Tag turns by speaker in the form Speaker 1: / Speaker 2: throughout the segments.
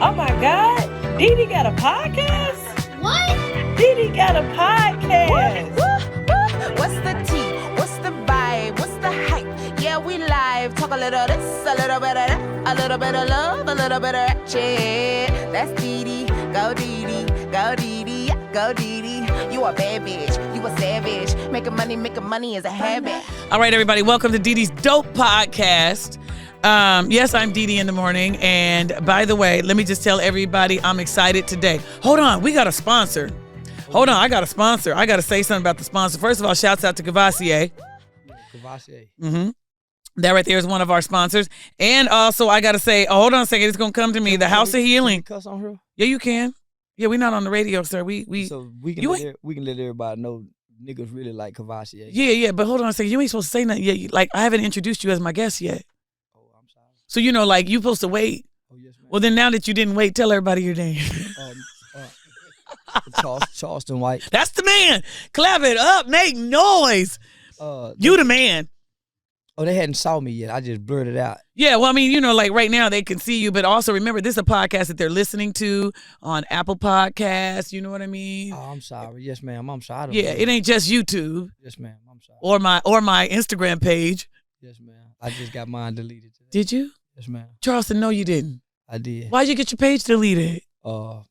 Speaker 1: Oh my God, DeDe got a podcast?
Speaker 2: What?
Speaker 1: DeDe got a podcast.
Speaker 3: What's the tea? What's the vibe? What's the hype? Yeah, we live. Talk a little this, a little bit of that, a little bit of love, a little bit of that shit. That's DeDe. Go DeDe. Go DeDe. Go DeDe. You a bad bitch. You a savage. Making money is a habit.
Speaker 1: All right, everybody, welcome to DeDe's Dope Podcast. Yes, I'm DeDe in the morning. And by the way, let me just tell everybody I'm excited today. Hold on, we got a sponsor. Hold on, I got a sponsor. I got to say something about the sponsor. First of all, shouts out to Cavassier.
Speaker 4: Cavassier.
Speaker 1: Mm-hmm. That right there is one of our sponsors. And also, I got to say, hold on a second, it's going to come to me. The House of Healing.
Speaker 4: Cuss on her?
Speaker 1: Yeah, you can. Yeah, we're not on the radio, sir. We
Speaker 4: can let everybody know niggas really like Cavassier.
Speaker 1: Yeah, but hold on a second. You ain't supposed to say nothing yet. Like, I haven't introduced you as my guest yet.
Speaker 4: Oh, I'm sorry.
Speaker 1: So, you know, like, you supposed to wait.
Speaker 4: Oh, yes, ma'am.
Speaker 1: Well, then now that you didn't wait, tell everybody your name.
Speaker 4: Charleston White.
Speaker 1: That's the man. Clap it up. Make noise. You the man.
Speaker 4: Oh, they hadn't saw me yet. I just blurted out.
Speaker 1: Yeah, well, I mean, you know, like right now they can see you, but also remember this is a podcast that they're listening to on Apple Podcasts. You know what I mean?
Speaker 4: Oh, I'm sorry. Yes, ma'am. I'm sorry.
Speaker 1: Yeah, it ain't just YouTube.
Speaker 4: Yes, ma'am. I'm sorry.
Speaker 1: Or my Instagram page.
Speaker 4: Yes, ma'am. I just got mine deleted today.
Speaker 1: Did you?
Speaker 4: Yes, ma'am.
Speaker 1: Charleston, no, you didn't.
Speaker 4: I did.
Speaker 1: Why'd you get your page deleted?
Speaker 4: Because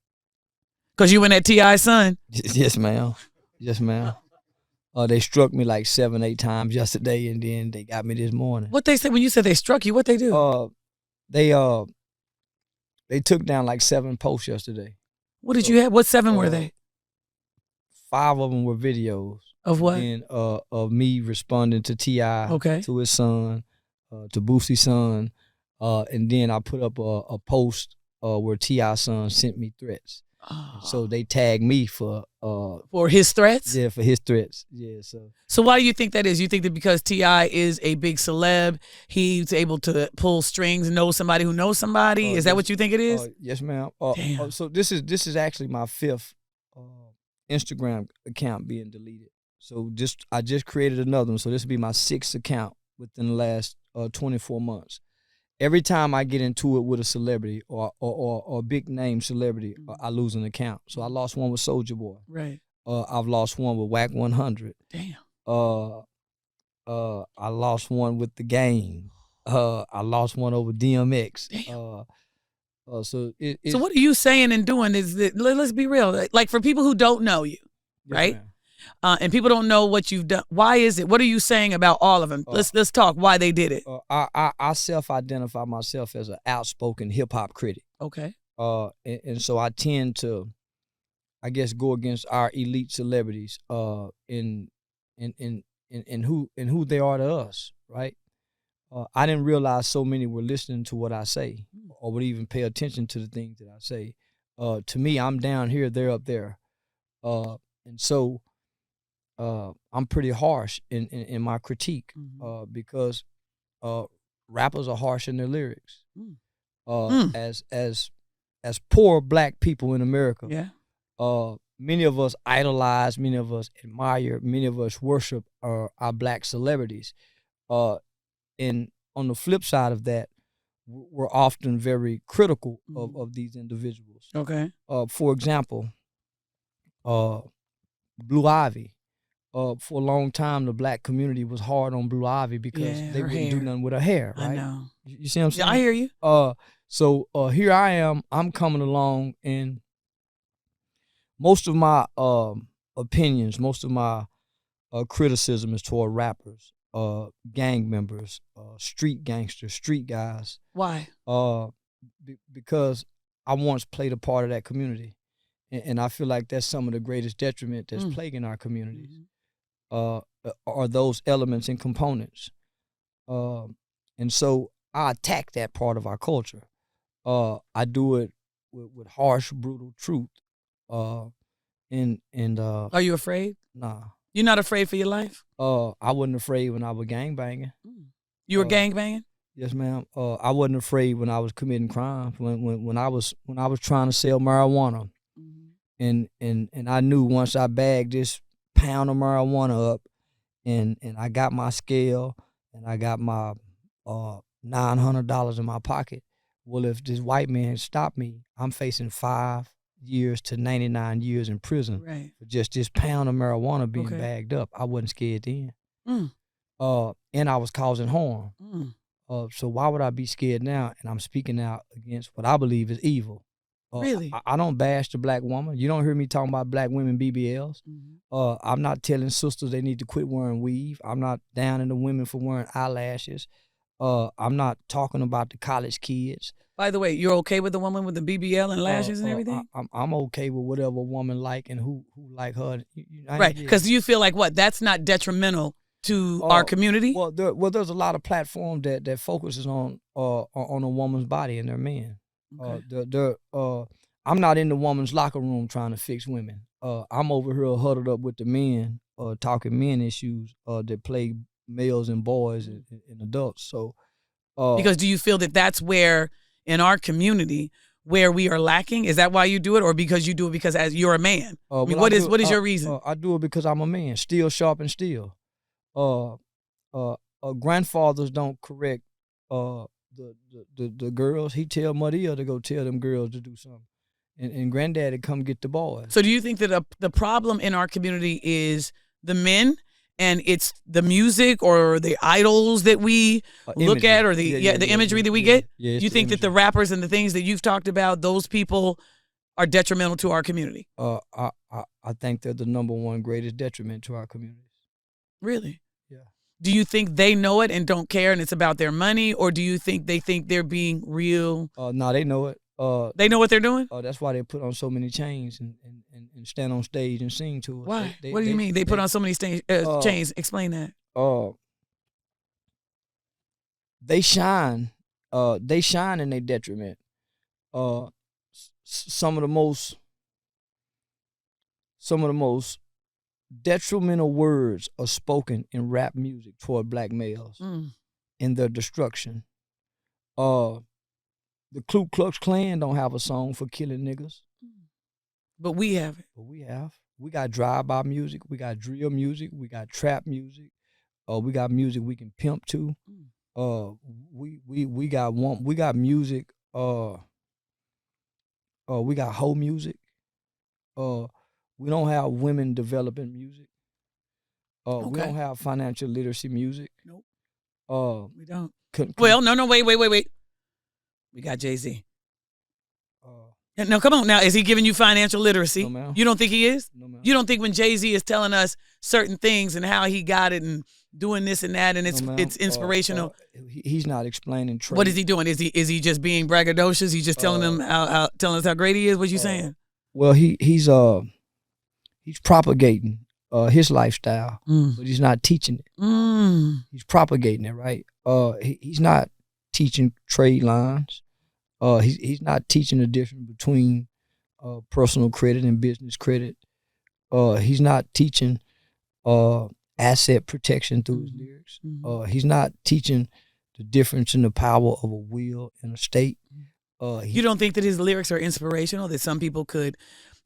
Speaker 1: you went at T.I.'s son?
Speaker 4: Yes, ma'am. Yes, ma'am. They struck me like 7-8 times yesterday, and then they got me this morning.
Speaker 1: What they said when you said they struck you? What they do?
Speaker 4: They took down like 7 posts yesterday.
Speaker 1: What did you have? What 7 were they?
Speaker 4: 5 of them were videos.
Speaker 1: Of what?
Speaker 4: And of me responding to T.I.,
Speaker 1: okay,
Speaker 4: to his son, to Boosie's son, and then I put up a post where T.I.'s son sent me threats.
Speaker 1: Oh.
Speaker 4: So they tagged me for
Speaker 1: his threats?
Speaker 4: Yeah, for his threats. Yeah,
Speaker 1: So why do you think that is? You think that because T.I. is a big celeb, he's able to pull strings and know somebody who knows somebody? Is that what you think it is?
Speaker 4: Yes, ma'am.
Speaker 1: Damn.
Speaker 4: So this is actually my 5th Instagram account being deleted. So I just created another one. So this will be my 6th account within the last 24 months. Every time I get into it with a celebrity or a big name celebrity, I lose an account. So I lost one with Soulja Boy.
Speaker 1: Right.
Speaker 4: I've lost one with Whack 100.
Speaker 1: Damn.
Speaker 4: I lost one with The Game. I lost one over DMX.
Speaker 1: Damn.
Speaker 4: So
Speaker 1: what are you saying and doing? Is that, let's be real. Like for people who don't know you, right?
Speaker 4: Yes,
Speaker 1: and people don't know what you've done. Why is it? What are you saying about all of them? Let's talk why they did it.
Speaker 4: I self-identify myself as an outspoken hip-hop critic.
Speaker 1: Okay.
Speaker 4: And so I tend to, I guess, go against our elite celebrities in who they are to us, right? I didn't realize so many were listening to what I say or would even pay attention to the things that I say. To me, I'm down here, they're up there. And so I'm pretty harsh in my critique because rappers are harsh in their lyrics. As poor black people in America, many of us idolize, many of us admire, many of us worship our black celebrities. And on the flip side of that, we're often very critical of these individuals.
Speaker 1: Okay.
Speaker 4: For example, Blue Ivy. For a long time, the black community was hard on Blue Ivy because they wouldn't do nothing with her hair, right?
Speaker 1: I know.
Speaker 4: You see what I'm saying?
Speaker 1: Yeah, I hear you.
Speaker 4: So here I am. I'm coming along, and most of my opinions, most of my criticism is toward rappers, gang members, street gangsters, street guys.
Speaker 1: Why?
Speaker 4: Because I once played a part of that community. And I feel like that's some of the greatest detriment that's plaguing our communities. Are those elements and components. And so I attack that part of our culture. I do it with harsh, brutal truth. Are
Speaker 1: you afraid?
Speaker 4: Nah.
Speaker 1: You're not afraid for your life?
Speaker 4: I wasn't afraid when I was gangbanging.
Speaker 1: You were gangbanging?
Speaker 4: Yes, ma'am. I wasn't afraid when I was committing crimes. When I was trying to sell marijuana. And I knew once I bagged this pound of marijuana up and I got my scale and I got my $900 in my pocket, well, if this white man stopped me, I'm facing 5 years to 99 years in prison for just this pound of marijuana being bagged up. I wasn't scared then. And I was causing harm. So why would I be scared now? And I'm speaking out against what I believe is evil.
Speaker 1: Really?
Speaker 4: I don't bash the black woman. You don't hear me talking about black women BBLs. I'm not telling sisters they need to quit wearing weave. I'm not downing the women for wearing eyelashes. I'm not talking about the college kids.
Speaker 1: By the way, you're okay with the woman with the BBL and lashes and everything?
Speaker 4: I'm okay with whatever woman like and who like her.
Speaker 1: Right, because you feel like what? That's not detrimental to our community?
Speaker 4: Well, there's a lot of platforms that focuses on a woman's body and their men. I'm not in the woman's locker room trying to fix women. I'm over here huddled up with the men, talking men issues that plague males and boys and adults. So,
Speaker 1: because do you feel that that's where in our community where we are lacking? Is that why you do it, or because you do it because as you're a man? I mean, what is your reason?
Speaker 4: I do it because I'm a man. Steel sharp and steel. Grandfathers don't correct the girls. He tell Maria to go tell them girls to do something, and granddaddy come get the boys.
Speaker 1: So do you think that the problem in our community is the men, and it's the music or the idols that we look at, or the imagery that we get? Yeah, you think that the rappers and the things that you've talked about, those people are detrimental to our community?
Speaker 4: I think they're the number one greatest detriment to our community.
Speaker 1: Really?
Speaker 4: Yeah.
Speaker 1: Do you think they know it and don't care and it's about their money, or do you think they think they're being real?
Speaker 4: No, they know it.
Speaker 1: They know what they're doing?
Speaker 4: That's why they put on so many chains and stand on stage and sing to us.
Speaker 1: Why? What do you mean? They put on so many chains. Explain that.
Speaker 4: They shine. They shine in their detriment. Some of the most detrimental words are spoken in rap music toward black males in their destruction. The Ku Klux Klan don't have a song for killing niggas.
Speaker 1: But we have it.
Speaker 4: But we have. We got drive-by music. We got drill music. We got trap music. We got music we can pimp to. We got music. We got hoe music. We don't have women developing music. We don't have financial literacy music.
Speaker 1: Nope. We don't. No, wait. We got Jay-Z. No, come on now. Is he giving you financial literacy?
Speaker 4: No, ma'am.
Speaker 1: You don't think he is?
Speaker 4: No, ma'am.
Speaker 1: You don't think when Jay-Z is telling us certain things and how he got it and doing this and that and it's inspirational?
Speaker 4: He's not explaining trade.
Speaker 1: What is he doing? Is he just being braggadocious? He's just telling them telling us how great he is? What you saying?
Speaker 4: Well, he's propagating his lifestyle, but he's not teaching it. He's propagating it, right? He's not teaching trade lines. He's not teaching the difference between personal credit and business credit. He's not teaching asset protection through his lyrics. He's not teaching the difference in the power of a will and a state.
Speaker 1: You don't think that his lyrics are inspirational? That some people could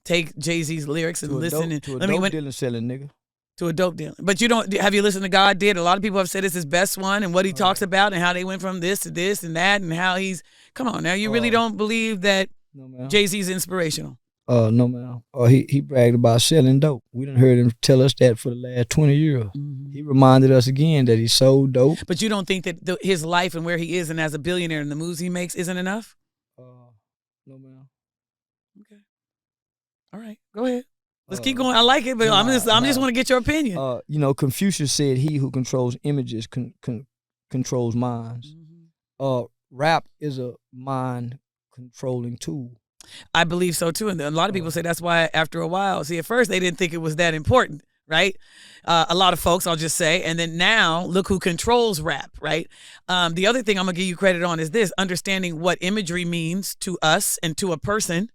Speaker 1: take Jay-Z's lyrics and listen
Speaker 4: to a dope dealer selling nigga.
Speaker 1: To a dope dealer. But you don't, have you listened to God Did? A lot of people have said it's his best one and what he talks about and how they went from this to this and that and how he's, come on now, you really don't believe that Jay-Z's inspirational?
Speaker 4: No, man. He bragged about selling dope. We done heard him tell us that for the last 20 years. He reminded us again that he sold dope.
Speaker 1: But you don't think that his life and where he is and as a billionaire and the moves he makes isn't enough?
Speaker 4: No, man.
Speaker 1: Okay. All right, go ahead. Let's keep going. I like it, but I just want to get your opinion.
Speaker 4: Confucius said, "He who controls images controls minds." Rap is a mind controlling tool.
Speaker 1: I believe so too, and a lot of people say that's why after a while. See, at first they didn't think it was that important, right? A lot of folks, I'll just say, and then now look who controls rap, right? The other thing I'm gonna give you credit on is this: understanding what imagery means to us and to a person.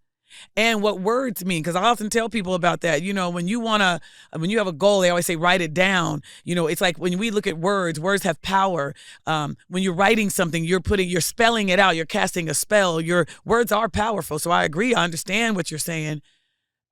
Speaker 1: And what words mean, because I often tell people about that. When you have a goal, they always say write it down. It's like when we look at words have power. When you're writing something, you're spelling it out. You're casting a spell. Your words are powerful. So I agree. I understand what you're saying.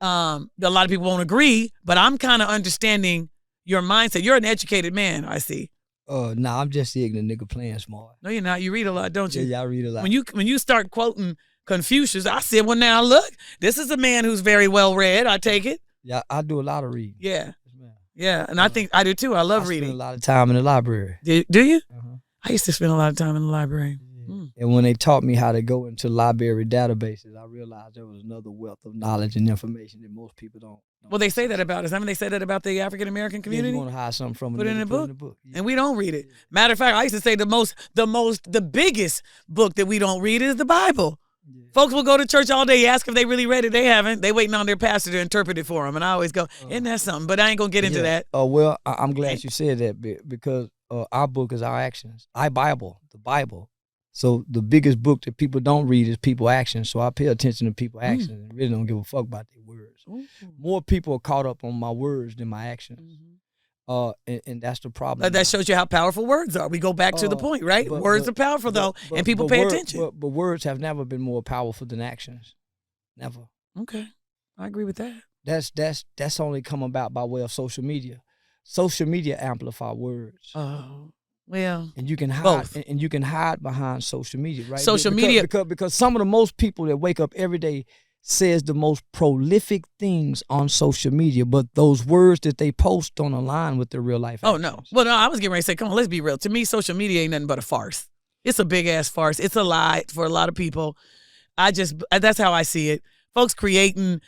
Speaker 1: A lot of people won't agree, but I'm kind of understanding your mindset. You're an educated man, I see.
Speaker 4: Nah, I'm just the ignorant nigga playing smart.
Speaker 1: No, you're not. You read a lot, don't you?
Speaker 4: Yeah, I read a lot.
Speaker 1: When you start quoting Confucius, I said, well, now look, this is a man who's very well read. I take it.
Speaker 4: Yeah, I do a lot of reading.
Speaker 1: Yeah.
Speaker 4: Yes, ma'am.
Speaker 1: Yeah, and I think I do too. I love reading.
Speaker 4: Spend a lot of time in the library.
Speaker 1: Do you?
Speaker 4: Uh-huh.
Speaker 1: I used to spend a lot of time in the library.
Speaker 4: And when they taught me how to go into library databases, I realized there was another wealth of knowledge and information that most people don't.
Speaker 1: Well, they say that about us. Haven't they said that about the African American community?
Speaker 4: You want to hide something from
Speaker 1: Put it in a book.
Speaker 4: Yeah.
Speaker 1: And we don't read it. Matter of fact, I used to say the biggest book that we don't read is the Bible. Yeah. Folks will go to church all day, ask if they really read it. They haven't. They waiting on their pastor to interpret it for them. And I always go, isn't that something? But I ain't going to get into that.
Speaker 4: Well, I'm glad you said that because our book is our actions. The Bible. So the biggest book that people don't read is people's actions. So I pay attention to people's actions and really don't give a fuck about their words. More people are caught up on my words than my actions. And that's the problem.
Speaker 1: That shows you how powerful words are. We go back to the point, right? Words are powerful, though, and people pay attention.
Speaker 4: But words have never been more powerful than actions. Never.
Speaker 1: Okay. I agree with that.
Speaker 4: That's only come about by way of social media. Social media amplify words.
Speaker 1: Oh. Well,
Speaker 4: and you can hide,
Speaker 1: both.
Speaker 4: and you can hide behind social media, right?
Speaker 1: Social media,
Speaker 4: because some of the most people that wake up every day says the most prolific things on social media, but those words that they post don't align with their real life actions.
Speaker 1: Oh no, well no, I was getting ready to say, come on, let's be real. To me, social media ain't nothing but a farce. It's a big ass farce. It's a lie for a lot of people. That's how I see it. Folks creating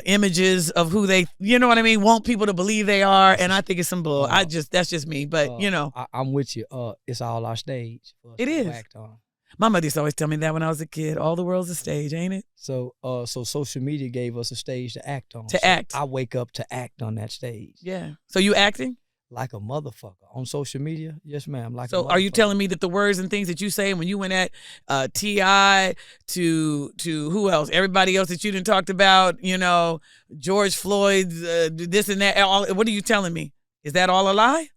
Speaker 1: images of who they, you know what I mean, want people to believe they are, and I think it's some bull. That's just me, but you know.
Speaker 4: I'm with you. It's all our stage.
Speaker 1: It is.
Speaker 4: Act on.
Speaker 1: My mother used to always tell me that when I was a kid. All the world's a stage, ain't it?
Speaker 4: So social media gave us a stage to act on.
Speaker 1: Act.
Speaker 4: I wake up to act on that stage.
Speaker 1: Yeah. So you acting?
Speaker 4: Like a motherfucker on social media? Yes, ma'am.
Speaker 1: So are you telling me that the words and things that you say when you went at T.I. to who else? Everybody else that you didn't talked about, you know, George Floyd's this and that. What are you telling me? Is that all a lie?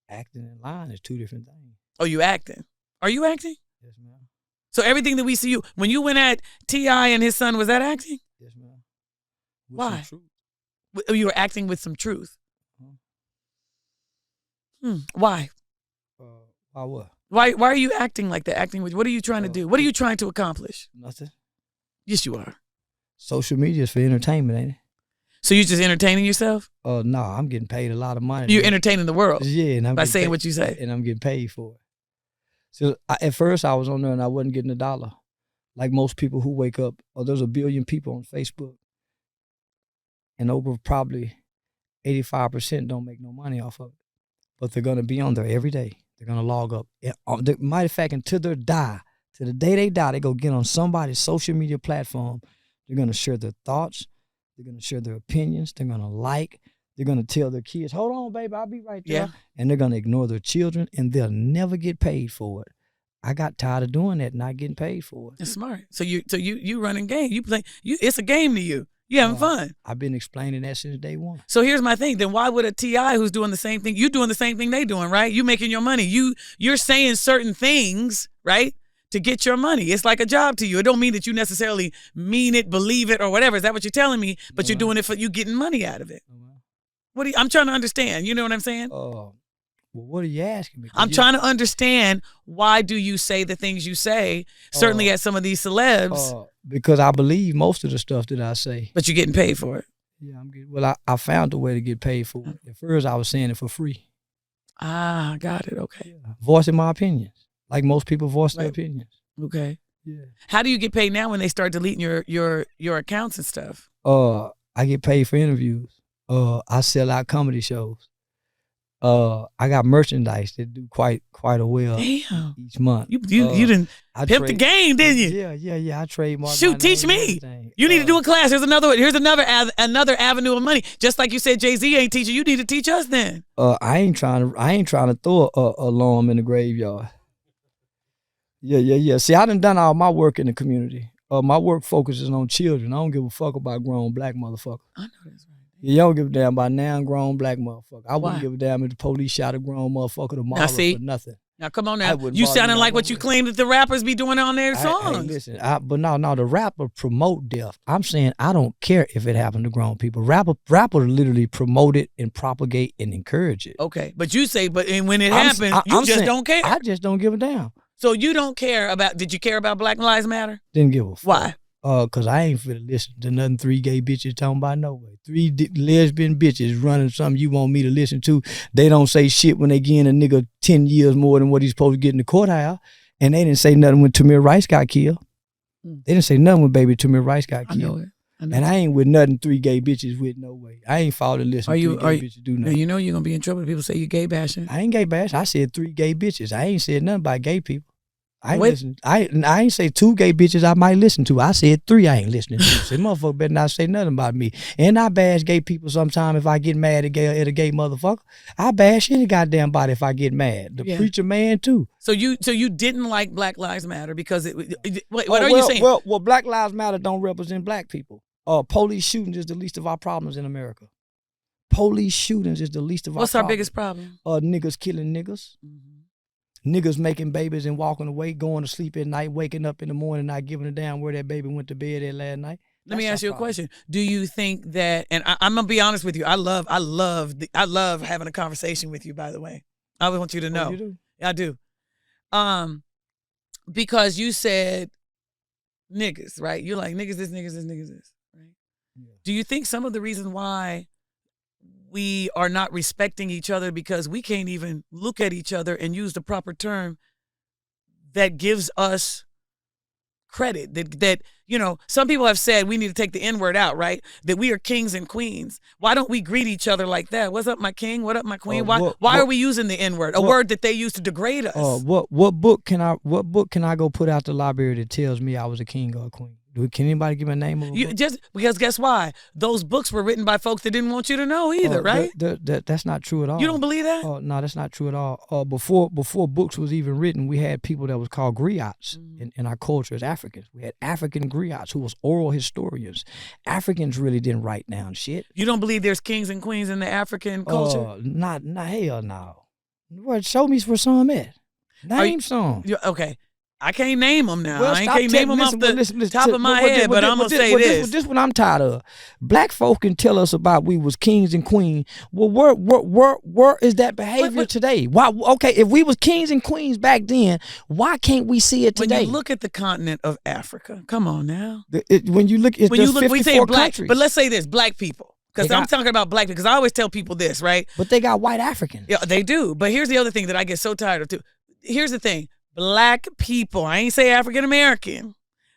Speaker 4: Acting and lying is two different things.
Speaker 1: Oh, you acting? Are you acting?
Speaker 4: Yes, ma'am.
Speaker 1: So everything that we see you, when you went at T.I. and his son, was that acting?
Speaker 4: Yes, ma'am.
Speaker 1: Why? You were acting with some truth. Why?
Speaker 4: Why what?
Speaker 1: Why are you acting like that? Acting with what are you trying to do? What are you trying to accomplish?
Speaker 4: Nothing.
Speaker 1: Yes, you are.
Speaker 4: Social media is for entertainment, ain't it?
Speaker 1: So you just entertaining yourself?
Speaker 4: No, I'm getting paid a lot of money.
Speaker 1: You're entertaining the world.
Speaker 4: Yeah, and I'm
Speaker 1: by saying what you say,
Speaker 4: and I'm getting paid for it. So at first I was on there and I wasn't getting $1. Like most people who wake up, there's 1 billion people on Facebook, and over probably 85% don't make no money off of it. But they're gonna be on there every day. They're gonna log up. Matter of fact, until they die, to the day they die, they go get on somebody's social media platform. They're gonna share their thoughts. They're gonna share their opinions. They're gonna like. They're gonna tell their kids, "Hold on, baby, I'll be right there."
Speaker 1: Yeah.
Speaker 4: And they're gonna ignore their children, and they'll never get paid for it. I got tired of doing that, not getting paid for it.
Speaker 1: That's smart. So you running game. You play. It's a game to you. You having fun.
Speaker 4: I've been explaining that since day one.
Speaker 1: So here's my thing. Then why would a T.I. who's doing the same thing, you doing the same thing they doing, right? You making your money. You're saying certain things, right, to get your money. It's like a job to you. It don't mean that you necessarily mean it, believe it, or whatever. Is that what you're telling me? But you're doing it for you getting money out of it. I'm trying to understand. You know what I'm saying?
Speaker 4: Well, what are you asking me?
Speaker 1: I'm trying to understand, why do you say the things you say, certainly at some of these celebs?
Speaker 4: Because I believe most of the stuff that I say.
Speaker 1: But you're getting paid for it.
Speaker 4: Yeah, I'm getting. Well, I found a way to get paid for it. At first, I was saying it for free.
Speaker 1: Ah, got it. Okay.
Speaker 4: Yeah. Voicing my opinions, like most people voice their opinions.
Speaker 1: Okay.
Speaker 4: Yeah.
Speaker 1: How do you get paid now when they start deleting your accounts and stuff?
Speaker 4: I get paid for interviews. I sell out comedy shows. I got merchandise that do quite a well.
Speaker 1: Damn.
Speaker 4: Each month.
Speaker 1: You didn't pimp the game, didn't you?
Speaker 4: Yeah. I trademark.
Speaker 1: Shoot, teach me. You need to do a class. Here's another avenue of money. Just like you said, Jay-Z ain't teaching. You need to teach us then.
Speaker 4: I ain't trying to throw a alarm in the graveyard. Yeah. See, I done all my work in the community. My work focuses on children. I don't give a fuck about grown black motherfuckers.
Speaker 1: I know that's right.
Speaker 4: You don't give a damn about now grown black motherfucker. I wouldn't give a damn if the police shot a grown motherfucker tomorrow for nothing.
Speaker 1: Now, come on
Speaker 4: I
Speaker 1: now.
Speaker 4: wouldn't
Speaker 1: You
Speaker 4: bother me
Speaker 1: sounding
Speaker 4: not
Speaker 1: like
Speaker 4: one
Speaker 1: what you
Speaker 4: bit.
Speaker 1: claim that the rappers be doing on their songs.
Speaker 4: Hey, listen, but no, the rapper promote death. I'm saying I don't care if it happened to grown people. Rapper literally promote it and propagate and encourage it.
Speaker 1: Okay, but you say, and when it
Speaker 4: I'm
Speaker 1: happens, you just
Speaker 4: saying,
Speaker 1: don't care.
Speaker 4: I just don't give a damn.
Speaker 1: So you don't care about, did you care about Black Lives Matter?
Speaker 4: Didn't give a fuck.
Speaker 1: Why?
Speaker 4: Cause I ain't finna listen to nothing 3 gay bitches talking about no way. 3 lesbian bitches running something you want me to listen to. They don't say shit when they getting a nigga 10 years more than what he's supposed to get in the courthouse. And they didn't say nothing when Tamir Rice got killed. They didn't say nothing when baby Tamir Rice got killed.
Speaker 1: I know it.
Speaker 4: And I ain't with nothing 3 gay bitches with, no way. I ain't followed to listen to 3 gay bitches do
Speaker 1: Now,
Speaker 4: nothing.
Speaker 1: you know you're going to be in trouble if people say you gay bashing.
Speaker 4: I ain't gay bash. I said 3 gay bitches. I ain't said nothing about gay people. I ain't
Speaker 1: Wait.
Speaker 4: listen. I ain't say 2 gay bitches I might listen to. I said 3 I ain't listening to. So motherfucker better not say nothing about me. And I bash gay people sometime if I get mad at a gay motherfucker. I bash any goddamn body if I get mad. The preacher man too.
Speaker 1: So you didn't like Black Lives Matter because what are you saying?
Speaker 4: Well, Black Lives Matter don't represent black people. Police shootings is the least of our problems in America. Police shootings is the least of our problems.
Speaker 1: What's our biggest problem?
Speaker 4: Niggas killing niggas. Niggas making babies and walking away, going to sleep at night, waking up in the morning, not giving a damn where that baby went to bed at last night.
Speaker 1: Let me ask you a question. Do you think that, and I'm gonna be honest with you, I love having a conversation with you, by the way. I want you to know.
Speaker 4: Oh, you do?
Speaker 1: I do. Because you said niggas, right? You're like niggas this, right? Yeah. Do you think some of the reason why we are not respecting each other because we can't even look at each other and use the proper term that gives us credit, that some people have said we need to take the N-word out, right? That we are kings and queens. Why don't we greet each other like that? What's up, my king? What up, my queen? Why are we using the N-word, a word that they use to degrade us?
Speaker 4: What book can I go put out the library that tells me I was a king or a queen? Can anybody give me a name of a book?
Speaker 1: Just because guess why? Those books were written by folks that didn't want you to know either, right?
Speaker 4: That's not true at all.
Speaker 1: You don't believe that?
Speaker 4: No, that's not true at all. Before books was even written, we had people that was called griots in our culture as Africans. We had African griots who was oral historians. Africans really didn't write down shit.
Speaker 1: You don't believe there's kings and queens in the African culture?
Speaker 4: Not hell no. Well, show me where some at. Name some.
Speaker 1: Okay. I can't name them now.
Speaker 4: Well,
Speaker 1: I can't name them off the top of my head, but I'm going to say this.
Speaker 4: This is what I'm tired of. Black folk can tell us about we was kings and queens. Well, where is that behavior today? Why? Okay, if we was kings and queens back then, why can't we see it today?
Speaker 1: When you look at the continent of Africa, come on now.
Speaker 4: When you look,
Speaker 1: we say black,
Speaker 4: countries.
Speaker 1: but let's say this, black people. Because I'm talking about black people, because I always tell people this, right?
Speaker 4: But they got white Africans.
Speaker 1: Yeah, they do. But here's the other thing that I get so tired of too. Here's the thing. Black people, I ain't say African American,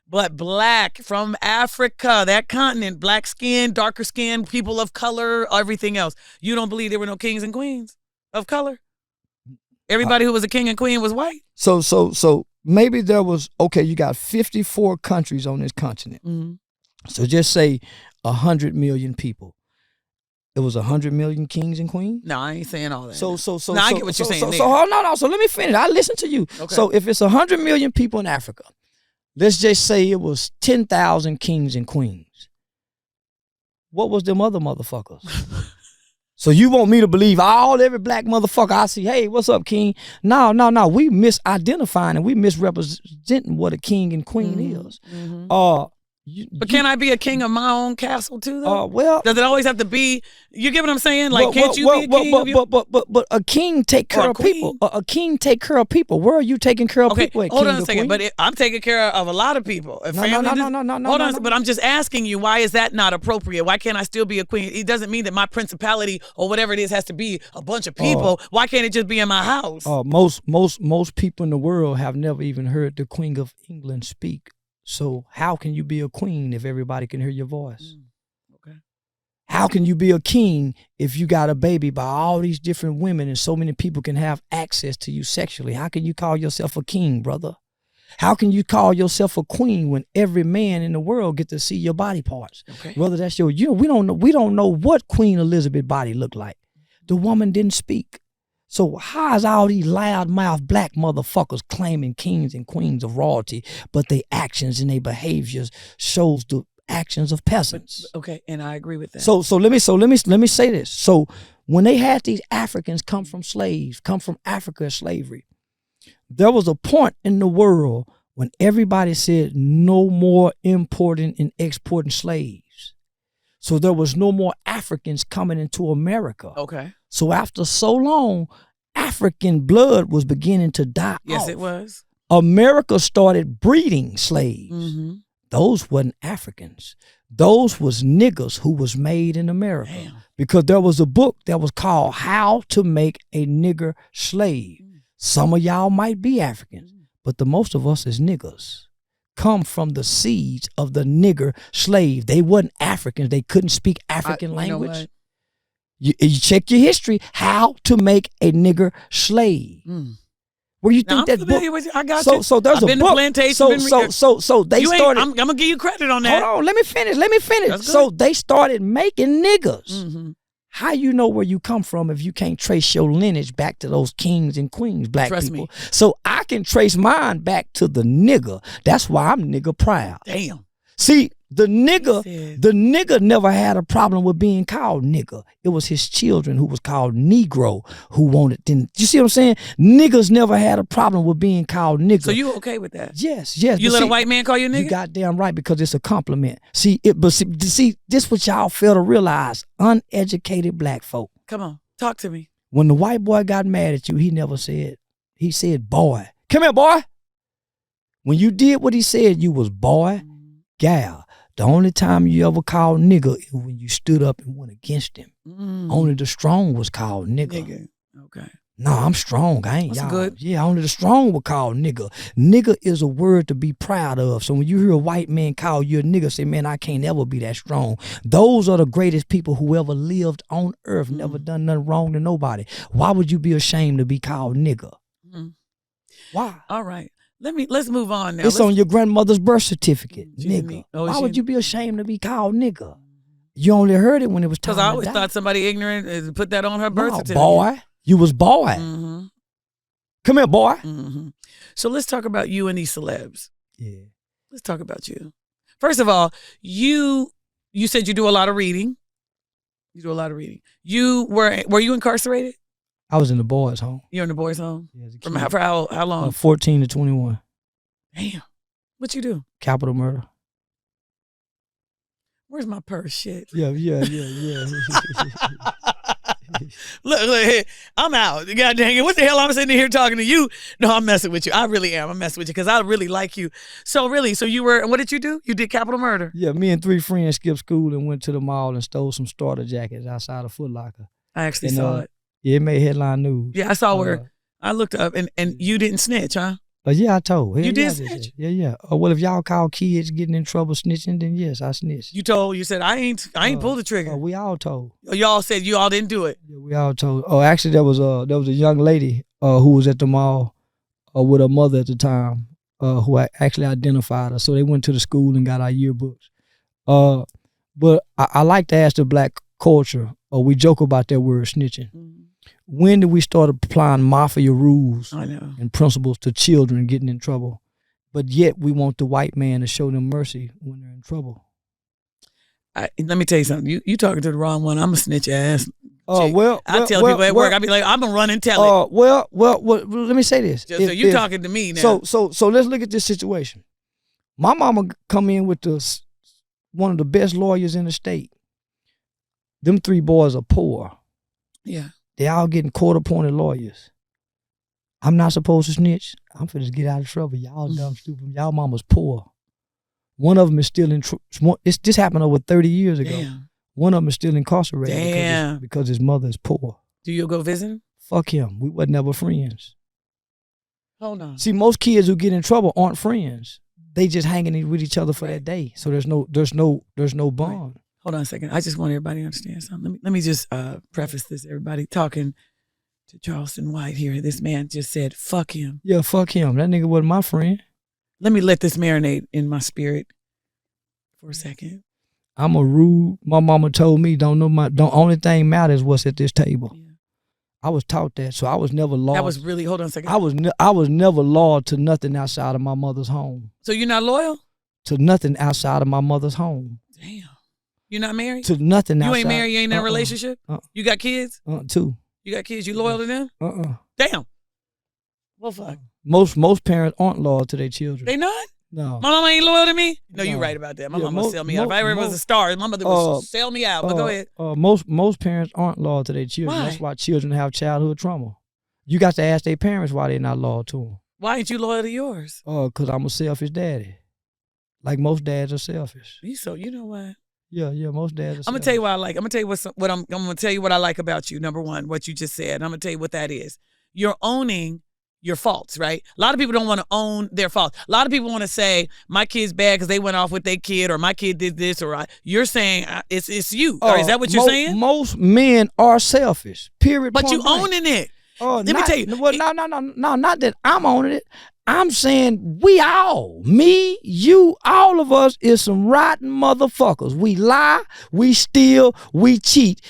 Speaker 1: but black from Africa, that continent, black skin, darker skin, people of color, everything else. You don't believe there were no kings and queens of color? Everybody who was a king and queen was white?
Speaker 4: So maybe there was, okay, you got 54 countries on this continent. Mm-hmm. So just say 100 million people. It was 100 million kings and queens?
Speaker 1: No, I ain't saying all that.
Speaker 4: I get what you're saying. So let me finish. I listen to you. Okay. So if it's 100 million people in Africa, let's just say it was 10,000 kings and queens. What was them other motherfuckers? So you want me to believe every black motherfucker I see, hey, what's up, king? No. We misidentifying and we misrepresenting what a king and queen is. Mm-hmm.
Speaker 1: But can I be a king of my own castle too, though?
Speaker 4: Well,
Speaker 1: does it always have to be? You get what I'm saying? Like, can't you be a king?
Speaker 4: But a king take care of people. A king take care of people. Where are you taking care of people?
Speaker 1: Hold on a second. But I'm taking care of a lot of people.
Speaker 4: No.
Speaker 1: Hold on, but I'm just asking you, why is that not appropriate? Why can't I still be a queen? It doesn't mean that my principality or whatever it is has to be a bunch of people. Why can't it just be in my house?
Speaker 4: Most people in the world have never even heard the Queen of England speak. So how can you be a queen if everybody can hear your voice? Okay. How can you be a king if you got a baby by all these different women and so many people can have access to you sexually? How can you call yourself a king, brother? How can you call yourself a queen when every man in the world get to see your body parts? Okay. Whether that's we don't know what Queen Elizabeth's body looked like. The woman didn't speak. So how is all these loudmouth black motherfuckers claiming kings and queens of royalty, but their actions and their behaviors shows the actions of peasants?
Speaker 1: Okay, and I agree with that.
Speaker 4: So let me say this. So when they had these Africans come from Africa slavery, There was a point in the world when everybody said no more importing and exporting slaves. So there was no more Africans coming into America.
Speaker 1: Okay.
Speaker 4: So after so long, African blood was beginning to die
Speaker 1: Yes,
Speaker 4: off.
Speaker 1: it was.
Speaker 4: America started breeding slaves.
Speaker 1: Mm-hmm.
Speaker 4: Those wasn't Africans. Those was niggers who was made in America.
Speaker 1: Damn.
Speaker 4: Because there was a book that was called How to Make a Nigger Slave. Some of y'all might be Africans, but the most of us is niggers. Come from the seeds of the nigger slave. They wasn't Africans. They couldn't speak African language. You check your history. How to Make a Nigger Slave. Where you think that book?
Speaker 1: I got you.
Speaker 4: So there's
Speaker 1: I've
Speaker 4: a
Speaker 1: been
Speaker 4: book.
Speaker 1: to plantation.
Speaker 4: So they started.
Speaker 1: I'm gonna give you credit on that.
Speaker 4: Hold on, let me finish. So they started making niggers.
Speaker 1: Mm-hmm.
Speaker 4: How you know where you come from if you can't trace your lineage back to those kings and queens, black
Speaker 1: Trust
Speaker 4: people?
Speaker 1: me.
Speaker 4: So I can trace mine back to the nigger. That's why I'm nigger proud.
Speaker 1: Damn.
Speaker 4: See, the nigger never had a problem with being called nigger. It was his children who was called Negro who wanted. Then you see what I'm saying? Niggers never had a problem with being called nigger.
Speaker 1: So you okay with that?
Speaker 4: Yes.
Speaker 1: You let a white man call you a nigger?
Speaker 4: You goddamn right, because it's a compliment. See, this what y'all fail to realize. Uneducated black folk.
Speaker 1: Come on, talk to me.
Speaker 4: When the white boy got mad at you, he said, boy. Come here, boy. When you did what he said, you was boy, gal. The only time you ever called nigger is when you stood up and went against him. Only the strong was called nigger.
Speaker 1: Okay.
Speaker 4: No, I'm strong. I ain't.
Speaker 1: That's
Speaker 4: y'all.
Speaker 1: good.
Speaker 4: Yeah, only the strong were called nigger. Nigger is a word to be proud of. So when you hear a white man call you a nigger, say, man, I can't ever be that strong. Those are the greatest people who ever lived on earth, never done nothing wrong to nobody. Why would you be ashamed to be called nigger? Why?
Speaker 1: All right. Let's move on now.
Speaker 4: It's on your grandmother's birth certificate,
Speaker 1: She
Speaker 4: nigger.
Speaker 1: oh,
Speaker 4: Why
Speaker 1: she-
Speaker 4: would you be ashamed to be called nigger? You only heard it when it was time
Speaker 1: Because I
Speaker 4: to
Speaker 1: always
Speaker 4: die.
Speaker 1: thought somebody ignorant put that on her birth
Speaker 4: No,
Speaker 1: certificate.
Speaker 4: boy. You was boy.
Speaker 1: Mm-hmm.
Speaker 4: Come here, boy.
Speaker 1: Mm-hmm. So let's talk about you and these celebs.
Speaker 4: Yeah.
Speaker 1: Let's talk about you. First of all, you said you do a lot of reading. You do a lot of reading. Were you incarcerated?
Speaker 4: I was in the boys' home.
Speaker 1: You're in the boys' home?
Speaker 4: Yeah, as a
Speaker 1: From
Speaker 4: kid.
Speaker 1: for how long?
Speaker 4: 14 to 21.
Speaker 1: Damn. What you do?
Speaker 4: Capital murder.
Speaker 1: Where's my purse? Shit.
Speaker 4: Yeah.
Speaker 1: Look, I'm out. God dang it. What the hell I'm sitting here talking to you? No, I'm messing with you. I really am. I'm messing with you because I really like you. So you were, what did you do? You did capital murder.
Speaker 4: Yeah, me and 3 friends skipped school and went to the mall and stole some starter jackets outside of Foot Locker.
Speaker 1: I actually
Speaker 4: And,
Speaker 1: saw it.
Speaker 4: Yeah, it made headline news.
Speaker 1: Yeah, I saw where I looked up and you didn't snitch, huh?
Speaker 4: Yeah, I told. Hell
Speaker 1: You did
Speaker 4: yeah, I
Speaker 1: snitch?
Speaker 4: Yeah. Well, if y'all call kids getting in trouble snitching, then yes, I snitched.
Speaker 1: You said I ain't pulled the trigger.
Speaker 4: We all told.
Speaker 1: Y'all said you all didn't do it.
Speaker 4: Yeah, we all told. Oh, actually, there was a young lady who was at the mall with her mother at the time who actually identified her. So they went to the school and got our yearbooks. But I like to ask the black culture, we joke about that word snitching. When did we start applying mafia rules and principles to children getting in trouble? But yet we want the white man to show them mercy when they're in trouble.
Speaker 1: Let me tell you something. You talking to the wrong one. I'm a snitch ass. I tell people at work, I be like, I'm gonna run and tell it.
Speaker 4: Well, let me say this.
Speaker 1: So you talking to me now.
Speaker 4: So let's look at this situation. My mama come in with one of the best lawyers in the state. Them 3 boys are poor.
Speaker 1: Yeah.
Speaker 4: They all getting court-appointed lawyers. I'm not supposed to snitch. I'm finna get out of trouble. Y'all dumb, stupid. Y'all mama's poor. One of them is still in. This happened over 30 years ago.
Speaker 1: Damn.
Speaker 4: One of them is still incarcerated.
Speaker 1: Damn.
Speaker 4: Because his mother is poor.
Speaker 1: Do you go visit him?
Speaker 4: Fuck him. We wasn't ever friends.
Speaker 1: Hold on.
Speaker 4: See, most kids who get in trouble aren't friends. They just hanging with each other for that day. So there's no bond.
Speaker 1: Right. Hold on a second. I just want everybody to understand something. Let me just preface this. Everybody talking to Charleston White here. This man just said, fuck him.
Speaker 4: Yeah, fuck him. That nigga wasn't my friend.
Speaker 1: Let me let this marinate in my spirit for a second.
Speaker 4: I'm a rude. My mama told me, only thing matters what's at this table. Yeah. I was taught that, so I was never loyal.
Speaker 1: That was really, hold on a second.
Speaker 4: I was never loyal to nothing outside of my mother's home.
Speaker 1: So you're not loyal?
Speaker 4: To nothing outside of my mother's home.
Speaker 1: Damn. You're not married?
Speaker 4: To nothing outside.
Speaker 1: You ain't married? You ain't in a relationship? You got kids?
Speaker 4: 2.
Speaker 1: You got kids? You loyal to them? Damn. Well, fuck.
Speaker 4: Most parents aren't loyal to their children.
Speaker 1: They not?
Speaker 4: No.
Speaker 1: My mama ain't loyal to me? No, you
Speaker 4: No.
Speaker 1: right about that. My
Speaker 4: Yeah,
Speaker 1: mama would sell me out. If I ever was a star, my mother would sell me out. But go ahead.
Speaker 4: Most parents aren't loyal to their children.
Speaker 1: Why?
Speaker 4: That's why children have childhood trauma. You got to ask their parents why they're not loyal to them.
Speaker 1: Why ain't you loyal to yours?
Speaker 4: Because I'm a selfish daddy. Like most dads are selfish.
Speaker 1: You know what?
Speaker 4: Yeah, most dads are selfish.
Speaker 1: I'm gonna tell you what I like. I'm gonna tell you what I'm gonna tell you what I like about you. Number one, what you just said. I'm gonna tell you what that is. You're owning your faults, right? A lot of people don't want to own their faults. A lot of people want to say my kid's bad because they went off with their kid, or my kid did this, or you're saying it's you. Or is that what you're saying?
Speaker 4: Most men are selfish. Period.
Speaker 1: But you
Speaker 4: blank.
Speaker 1: owning it.
Speaker 4: Let
Speaker 1: me tell you.
Speaker 4: Well, no, not that I'm owning it. I'm saying we all, me, you, all of us is some rotten motherfuckers. We lie, we steal, we cheat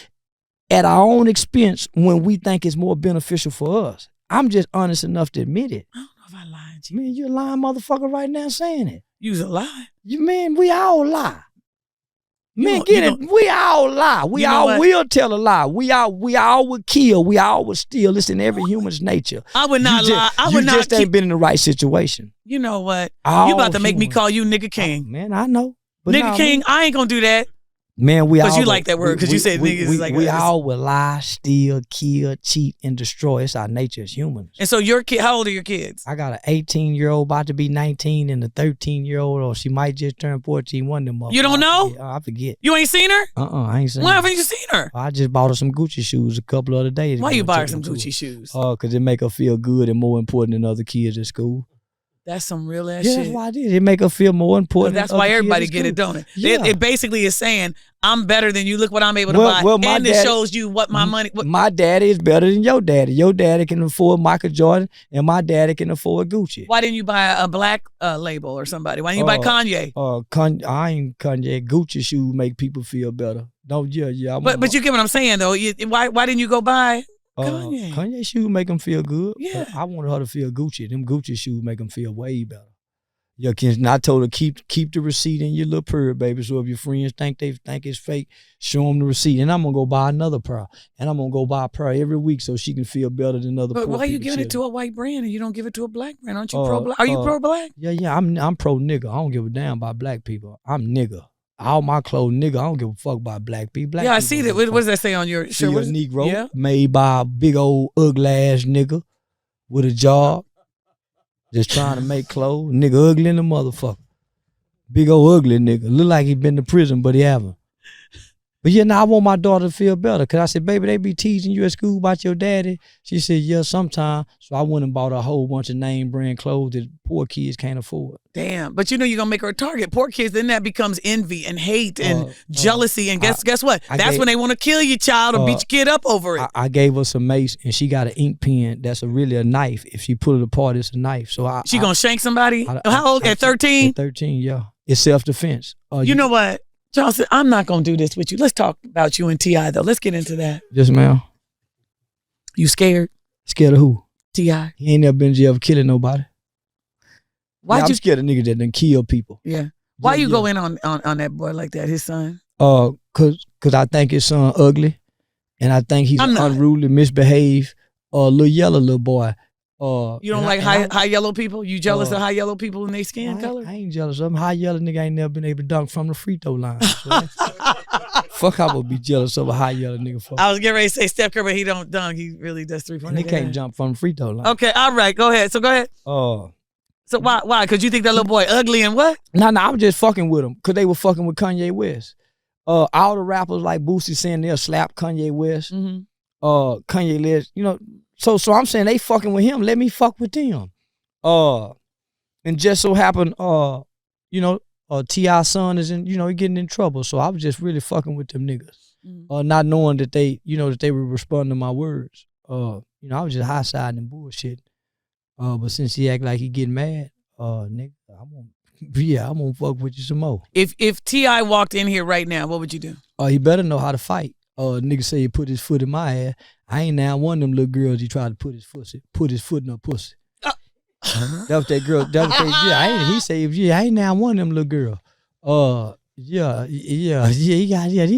Speaker 4: at our own expense when we think it's more beneficial for us. I'm just honest enough to admit it.
Speaker 1: I don't know if I lied to you.
Speaker 4: Man, you're a lying motherfucker right now saying it.
Speaker 1: You's a lie.
Speaker 4: Man, we all lie. Man,
Speaker 1: it.
Speaker 4: We all lie. We all will tell a lie. We all would kill. We all would steal. It's in every human's nature.
Speaker 1: I would not lie.
Speaker 4: You just ain't been in the right situation.
Speaker 1: You know what?
Speaker 4: All
Speaker 1: you about to make me
Speaker 4: humans.
Speaker 1: call you nigga king.
Speaker 4: Man, I know. But
Speaker 1: Nigga king, I ain't gonna do that.
Speaker 4: Man, we all.
Speaker 1: Because you like that word, because you said niggas is like
Speaker 4: we all will lie, steal, kill, cheat, and destroy. It's our nature as humans.
Speaker 1: And so your kid, how old are your kids?
Speaker 4: I got an 18-year-old about to be 19 and a 13-year-old, or she might just turn 14. One of them.
Speaker 1: You don't know?
Speaker 4: I forget.
Speaker 1: You ain't seen her?
Speaker 4: I ain't seen her.
Speaker 1: Why haven't you seen her?
Speaker 4: I just bought her some Gucci shoes a couple other days ago.
Speaker 1: Why you buy her some Gucci shoes?
Speaker 4: Because it make her feel good and more important than other kids at school.
Speaker 1: That's some real ass
Speaker 4: Yeah,
Speaker 1: shit.
Speaker 4: that's why I did. It make her feel more important.
Speaker 1: That's why everybody get it, don't it?
Speaker 4: Yeah.
Speaker 1: It basically is saying, I'm better than you. Look what I'm able to buy. And it shows you what my money...
Speaker 4: My daddy is better than your daddy. Your daddy can afford Michael Jordan, and my daddy can afford Gucci.
Speaker 1: Why didn't you buy a black label or somebody? Why didn't you buy Kanye?
Speaker 4: I ain't Kanye. Gucci shoes make people feel better. Don't
Speaker 1: But you get what I'm saying though. Why didn't you go buy Kanye?
Speaker 4: Kanye shoes make them feel good.
Speaker 1: Yeah.
Speaker 4: I wanted her to feel Gucci. Them Gucci shoes make them feel way better. Your kids, and I told her keep the receipt in your little purse, baby. So if your friends think it's fake, show them the receipt. And I'm gonna go buy another pair. And I'm gonna go buy a pair every week so she can feel better than other.
Speaker 1: But
Speaker 4: poor
Speaker 1: why are you
Speaker 4: people's
Speaker 1: giving it to
Speaker 4: children.
Speaker 1: a white brand and you don't give it to a black brand? Aren't you pro-black? Are you pro-black?
Speaker 4: Yeah. I'm pro nigga. I don't give a damn about black people. I'm nigga. All my clothes nigga. I don't give a fuck about black people.
Speaker 1: I see that. What does that say on your shirt?
Speaker 4: She a Negro made by a big old ugly ass nigga with a job. Just trying to make clothes. Nigga ugly in the motherfucker. Big old ugly nigga. Look like he been to prison, but he haven't. But I want my daughter to feel better. Cause I said, baby, they be teasing you at school about your daddy. She said, yeah, sometime. So I went and bought a whole bunch of name brand clothes that poor kids can't afford.
Speaker 1: Damn. But you're gonna make her a target. Poor kids, then that becomes envy and hate and jealousy. And guess what? That's when they want to kill your child or beat your kid up over it.
Speaker 4: I gave her some mace and she got an ink pen that's really a knife. If she pull it apart, it's a knife. So
Speaker 1: she gonna shank somebody? How old? At 13?
Speaker 4: At 13, yeah. It's self-defense.
Speaker 1: You know what? Charleston, I'm not going to do this with you. Let's talk about you and T.I. though. Let's get into that.
Speaker 4: Yes, ma'am.
Speaker 1: You scared?
Speaker 4: Scared of who?
Speaker 1: T.I.
Speaker 4: He ain't never been in jail for killing nobody. I'm scared of niggas that done kill people.
Speaker 1: Yeah. Why you go in on that boy like that, his son?
Speaker 4: Cause I think his son ugly. And I think he's unruly, misbehaved, little yellow little boy.
Speaker 1: You don't like high yellow people? You jealous of high yellow people in their skin color?
Speaker 4: I ain't jealous of them. High yellow nigga ain't never been able to dunk from the free throw line. Fuck, I would be jealous of a high yellow nigga. For.
Speaker 1: I was getting ready to say Steph Curry, but he don't dunk. He really does 3-point.
Speaker 4: He can't jump from the free throw line.
Speaker 1: Okay, all right, go ahead. So go ahead. So why? Because you think that little boy ugly and what?
Speaker 4: No, I'm just fucking with him because they were fucking with Kanye West. All the rappers like Boosie saying they'll slap Kanye West.
Speaker 1: Mm-hmm.
Speaker 4: Kanye West, So I'm saying they fucking with him. Let me fuck with them. And just so happened, T.I.'s son is in, he getting in trouble. So I was just really fucking with them niggas. Mm-hmm. Not knowing that they, that they would respond to my words. I was just high siding and bullshit. But since he act like he getting mad, nigga, I'm gonna fuck with you some more.
Speaker 1: If T.I. walked in here right now, what would you do?
Speaker 4: He better know how to fight. Nigga say he put his foot in my ass. I ain't now one of them little girls he tried to put his foot in her pussy. That was that girl. He said, I ain't now one of them little girls. He got, these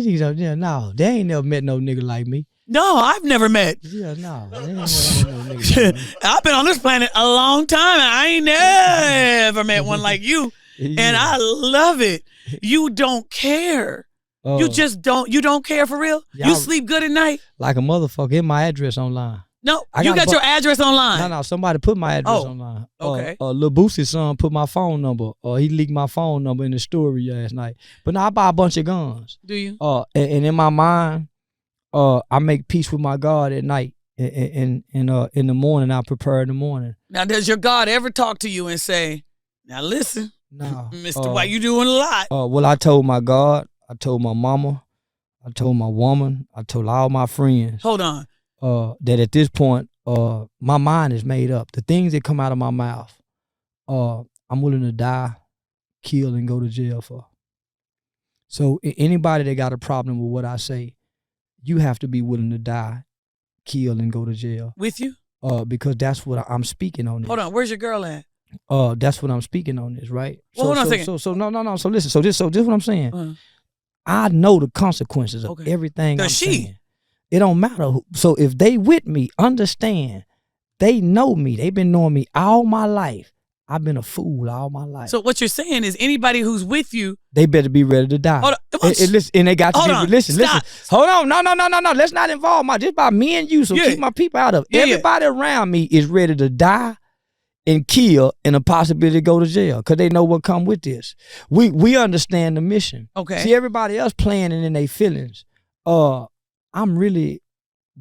Speaker 4: niggas, no, they ain't never met no nigga like me.
Speaker 1: No, I've never met.
Speaker 4: Yeah, no. Niggas.
Speaker 1: I've been on this planet a long time, and I ain't never met one like you.
Speaker 4: Yeah.
Speaker 1: And I love it. You don't care. You just don't. You don't care for real. You sleep good at night.
Speaker 4: Like a motherfucker. Hit my address online.
Speaker 1: No, you got your address online.
Speaker 4: No. Somebody put my address online.
Speaker 1: Okay.
Speaker 4: Lil Boosie's son put my phone number. He leaked my phone number in the story last night. But now I buy a bunch of guns.
Speaker 1: Do you?
Speaker 4: And in my mind, I make peace with my God at night. In the morning, I prepare in the morning.
Speaker 1: Now, does your God ever talk to you and say, "Now listen,
Speaker 4: no,
Speaker 1: Mister, why you doing a lot?"
Speaker 4: Well, I told my God, I told my mama, I told my woman, I told all my friends.
Speaker 1: Hold on.
Speaker 4: That at this point, my mind is made up. The things that come out of my mouth, I'm willing to die, kill, and go to jail for. So anybody that got a problem with what I say, you have to be willing to die, kill, and go to jail.
Speaker 1: With you?
Speaker 4: Because that's what I'm speaking on this.
Speaker 1: Hold on, where's your girl at?
Speaker 4: That's what I'm speaking on this, right?
Speaker 1: Well, hold on a second.
Speaker 4: So no. So listen. So this what I'm saying. I know the consequences of everything I'm saying. It don't matter. So if they with me, understand, they know me. They've been knowing me all my life. I've been a fool all my life.
Speaker 1: So what you're saying is anybody who's with you,
Speaker 4: they better be ready to die.
Speaker 1: Hold on.
Speaker 4: Listen, and they got to be. Listen. Hold on. No. Let's not involve just by me and you. So keep my people out of it. Everybody around me is ready to die and kill, and a possibility to go to jail because they know what come with this. We understand the mission.
Speaker 1: Okay.
Speaker 4: See, everybody else playing it in their feelings. I'm really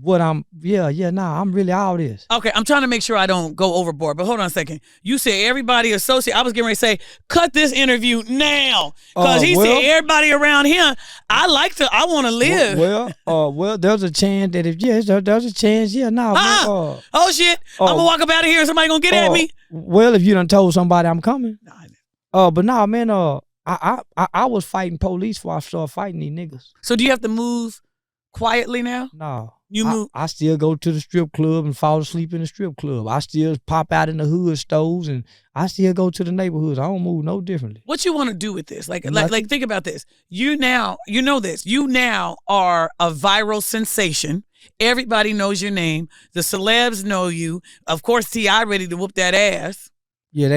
Speaker 4: I'm really all this.
Speaker 1: Okay, I'm trying to make sure I don't go overboard, but hold on a second. You said everybody associate. I was getting ready to say, cut this interview now. Because he said everybody around here, I want to live.
Speaker 4: Well, there's a chance that there's a chance,
Speaker 1: oh shit, I'm going to walk up out of here and somebody going to get at me.
Speaker 4: Well, if you done told somebody I'm coming. But nah, man, I was fighting police before I started fighting these niggas.
Speaker 1: So do you have to move quietly now?
Speaker 4: No.
Speaker 1: You move.
Speaker 4: I still go to the strip club and fall asleep in the strip club. I still pop out in the hood stores and I still go to the neighborhoods. I don't move no differently.
Speaker 1: What you want to do with this? Like think about this. You now are a viral sensation. Everybody knows your name. The celebs know you. Of course, T.I. ready to whoop that ass.
Speaker 4: Yeah,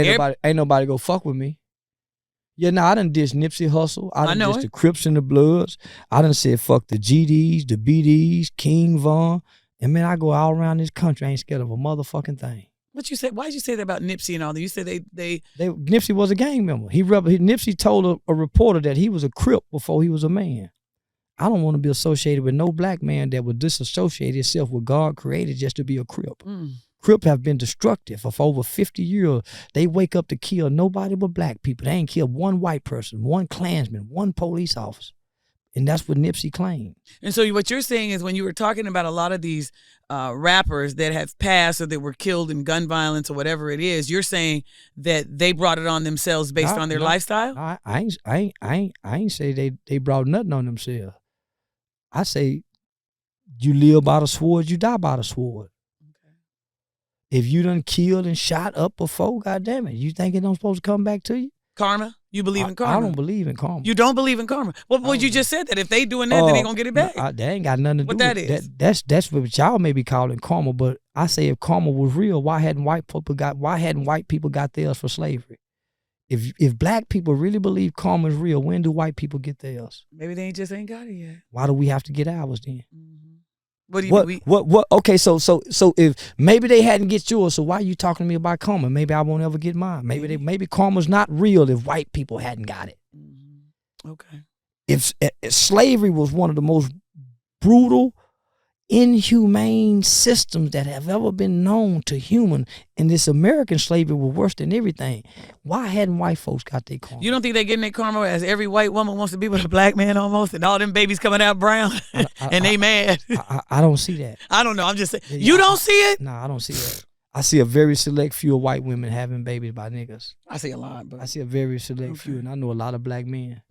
Speaker 4: ain't nobody go fuck with me. Yeah, I done diss Nipsey Hussle. I done diss the Crips and the Bloods. I done said fuck the GDs, the BDs, King Von. And man, I go all around this country. I ain't scared of a motherfucking thing.
Speaker 1: What you said? Why'd you say that about Nipsey and all that? You said
Speaker 4: Nipsey was a gang member. Nipsey told a reporter that he was a Crip before he was a man. I don't want to be associated with no black man that would disassociate himself with God created just to be a Crip. Crips have been destructive for over 50 years. They wake up to kill nobody but black people. They ain't killed one white person, one Klansman, one police officer. And that's what Nipsey claimed.
Speaker 1: And so what you're saying is when you were talking about a lot of these rappers that have passed or that were killed in gun violence or whatever it is, you're saying that they brought it on themselves based on their lifestyle?
Speaker 4: I ain't say they brought nothing on themselves. I say you live by the sword, you die by the sword. If you done killed and shot up before, goddamn it, you think it don't supposed to come back to you?
Speaker 1: Karma? You believe in karma?
Speaker 4: I don't believe in karma.
Speaker 1: You don't believe in karma? Well, you just said that if they doing that, then they gonna get it back.
Speaker 4: They ain't got nothing to do with
Speaker 1: that is.
Speaker 4: That's what y'all may be calling karma, but I say if karma was real, why hadn't white people got theirs for slavery? If black people really believe karma is real, when do white people get theirs?
Speaker 1: Maybe they just ain't got it yet.
Speaker 4: Why do we have to get ours then?
Speaker 1: What do you mean?
Speaker 4: What? Okay, so if maybe they hadn't get yours, so why are you talking to me about karma? Maybe I won't ever get mine. Maybe karma's not real if white people hadn't got it.
Speaker 1: Okay.
Speaker 4: If slavery was one of the most brutal, inhumane systems that have ever been known to human, and this American slavery was worse than everything, why hadn't white folks got their karma?
Speaker 1: You don't think they're getting their karma as every white woman wants to be with a black man almost, and all them babies coming out brown, and they mad?
Speaker 4: I don't see that.
Speaker 1: I don't know. I'm just saying. You don't see it?
Speaker 4: No, I don't see that. I see a very select few of white women having babies by niggas.
Speaker 1: I see a lot, but
Speaker 4: I see a very select few, and I know a lot of black men.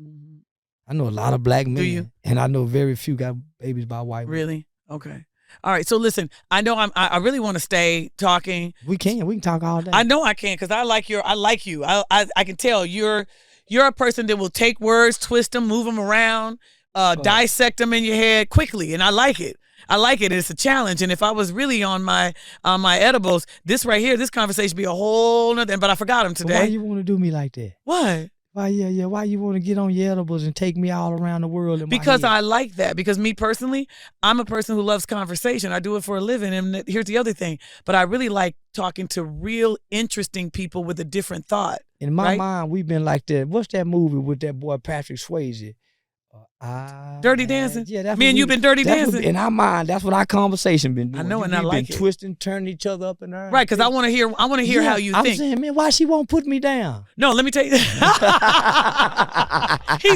Speaker 4: I know a lot of black men.
Speaker 1: Do you?
Speaker 4: And I know very few got babies by white women.
Speaker 1: Really? Okay. All right. So listen, I know I really want to stay talking.
Speaker 4: We can talk all day.
Speaker 1: I know I can because I like you. I can tell you're a person that will take words, twist them, move them around, dissect them in your head quickly, and I like it. I like it. It's a challenge. And if I was really on my edibles, this right here, this conversation be a whole nother. But I forgot them today.
Speaker 4: Why you want to do me like that?
Speaker 1: What?
Speaker 4: Why, yeah. Why you want to get on your edibles and take me all around the world? In
Speaker 1: Because
Speaker 4: my head?
Speaker 1: I like that. Because me personally, I'm a person who loves conversation. I do it for a living. And here's the other thing. But I really like talking to real interesting people with a different thought.
Speaker 4: In my mind, we've been like that. What's that movie with that boy Patrick Swayze?
Speaker 1: Dirty Dancing?
Speaker 4: Yeah, that's
Speaker 1: Me and you been dirty dancing?
Speaker 4: In our mind, that's what our conversation been doing.
Speaker 1: I know, and
Speaker 4: We've
Speaker 1: I like
Speaker 4: been
Speaker 1: it.
Speaker 4: Twisting, turning each other up and down.
Speaker 1: Right, because I want to hear how you
Speaker 4: I'm
Speaker 1: think.
Speaker 4: saying, man, why she won't put me down?
Speaker 1: No, let me tell you. He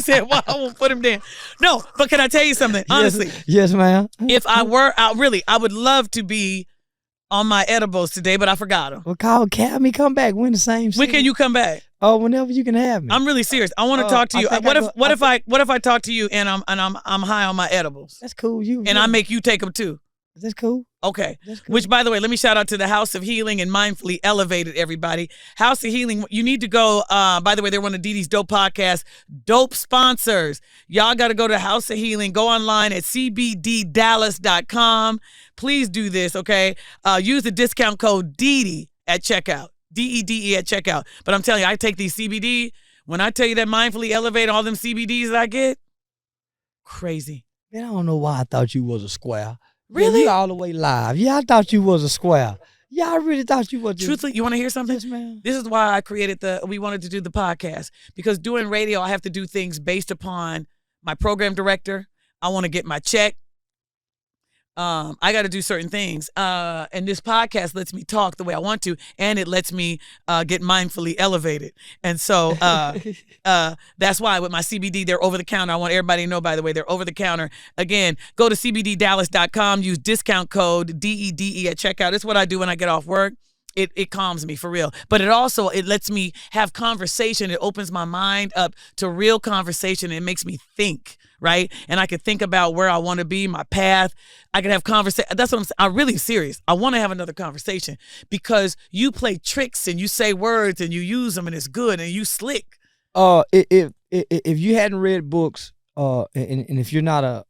Speaker 1: said, well, I won't put him down. No, but can I tell you something? Honestly,
Speaker 4: Yes, ma'am.
Speaker 1: if I were out, really, I would love to be on my edibles today, but I forgot them.
Speaker 4: Well, have me come back. We're in the same city.
Speaker 1: When can you come back?
Speaker 4: Oh, whenever you can have me.
Speaker 1: I'm really serious. I want to talk to you.
Speaker 4: I think
Speaker 1: What if I talk to you and I'm high on my edibles?
Speaker 4: That's cool.
Speaker 1: I make you take them too.
Speaker 4: That's cool.
Speaker 1: Okay.
Speaker 4: That's cool.
Speaker 1: Which, by the way, let me shout out to the House of Healing and Mindfully Elevated, everybody. House of Healing, you need to go. By the way, they're one of DeDe's Dope Podcasts. Dope sponsors. Y'all got to go to House of Healing. Go online at cbddallas.com. Please do this, okay? Use the discount code DEDE at checkout. DEDE at checkout. But I'm telling you, I take these CBD. When I tell you that Mindfully Elevate, all them CBDs that I get, crazy.
Speaker 4: Man, I don't know why I thought you was a square.
Speaker 1: Really?
Speaker 4: Yeah, you all the way live. Yeah, I thought you was a square. Yeah, I really thought you was.
Speaker 1: Truthfully, you want to hear something?
Speaker 4: Yes, ma'am.
Speaker 1: This is why I created we wanted to do the podcast, because doing radio, I have to do things based upon my program director. I want to get my check. I got to do certain things. And this podcast lets me talk the way I want to, and it lets me get mindfully elevated. And so that's why with my CBD, they're over the counter. I want everybody to know, by the way, they're over the counter. Again, go to cbddallas.com, use discount code DEDE at checkout. It's what I do when I get off work. It calms me for real. But it lets me have conversation. It opens my mind up to real conversation. It makes me think, right? And I can think about where I want to be, my path. I can have conversation. That's what I'm saying. I'm really serious. I want to have another conversation because you play tricks and you say words and you use them and it's good and you slick.
Speaker 4: If you hadn't read books, and if you're not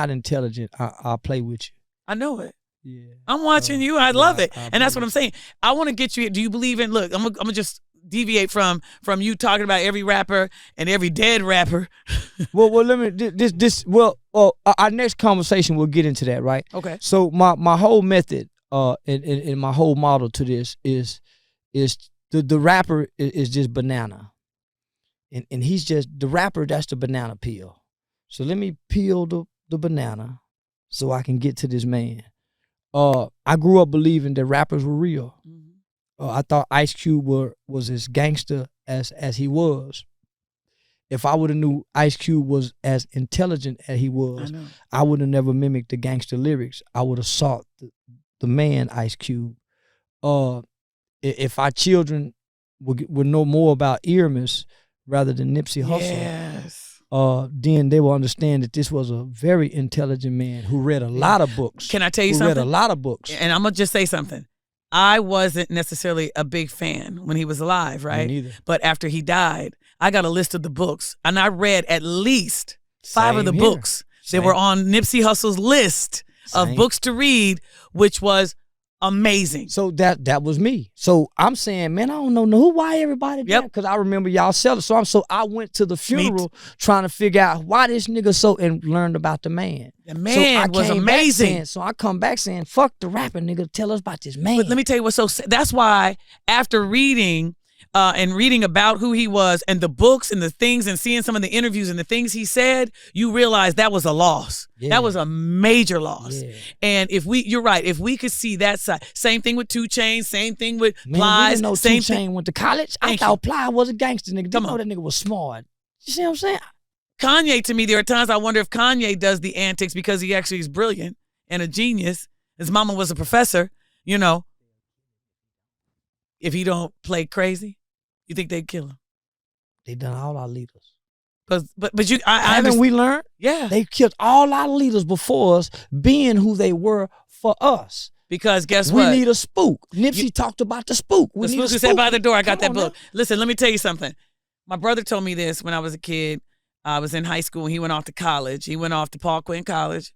Speaker 4: intelligent, I'll play with you.
Speaker 1: I know it.
Speaker 4: Yeah.
Speaker 1: I'm watching you. I love it.
Speaker 4: I
Speaker 1: And that's what I'm saying. I want to get you. Do you believe in, look, I'm gonna just deviate from you talking about every rapper and every dead rapper.
Speaker 4: well, let me, our next conversation, we'll get into that, right?
Speaker 1: Okay.
Speaker 4: So my whole method, and my whole model to this is the rapper is just banana. And he's just, the rapper, that's the banana peel. So let me peel the banana so I can get to this man. I grew up believing that rappers were real. Mm-hmm. I thought Ice Cube was as gangster as he was. If I would have knew Ice Cube was as intelligent as he was, I would have never mimicked the gangster lyrics. I would have sought the man Ice Cube. If our children would know more about Earmus rather than Nipsey Hussle,
Speaker 1: yes.
Speaker 4: Then they will understand that this was a very intelligent man who read a lot of books.
Speaker 1: Can I tell you something?
Speaker 4: Read a lot of books.
Speaker 1: And I'm going to just say something. I wasn't necessarily a big fan when he was alive, right?
Speaker 4: Me neither.
Speaker 1: But after he died, I got a list of the books, and I read at least 5 of the books that were on Nipsey Hussle's list of books to read, which was amazing.
Speaker 4: So that was me. So I'm saying, man, I don't know why everybody did, because I remember y'all selling. So I went to the funeral trying to figure out why this nigga and learned about the man.
Speaker 1: The man was amazing.
Speaker 4: So I come back saying, fuck the rapper, nigga, tell us about this man.
Speaker 1: But let me tell you what's so sad. That's why after reading and reading about who he was and the books and the things and seeing some of the interviews and the things he said, you realize that was a loss. Yeah. That was a major loss. Yeah. And you're right, if we could see that side, same thing with 2 Chainz, same thing with Plies.
Speaker 4: We didn't know 2 Chainz went to college. I thought Plies was a gangster nigga. Didn't know that nigga was smart. You see what I'm saying?
Speaker 1: Kanye, to me, there are times I wonder if Kanye does the antics because he actually is brilliant and a genius. His mama was a professor, you know. If he don't play crazy, you think they'd kill him?
Speaker 4: They done all our leaders.
Speaker 1: But
Speaker 4: haven't we learned?
Speaker 1: Yeah.
Speaker 4: They killed all our leaders before us being who they were for us.
Speaker 1: Because guess what?
Speaker 4: We need a spook. Nipsey talked about the spook.
Speaker 1: The spook who said by the door, I got that book. Listen, let me tell you something. My brother told me this when I was a kid. I was in high school and he went off to college. He went off to Paul Quinn College.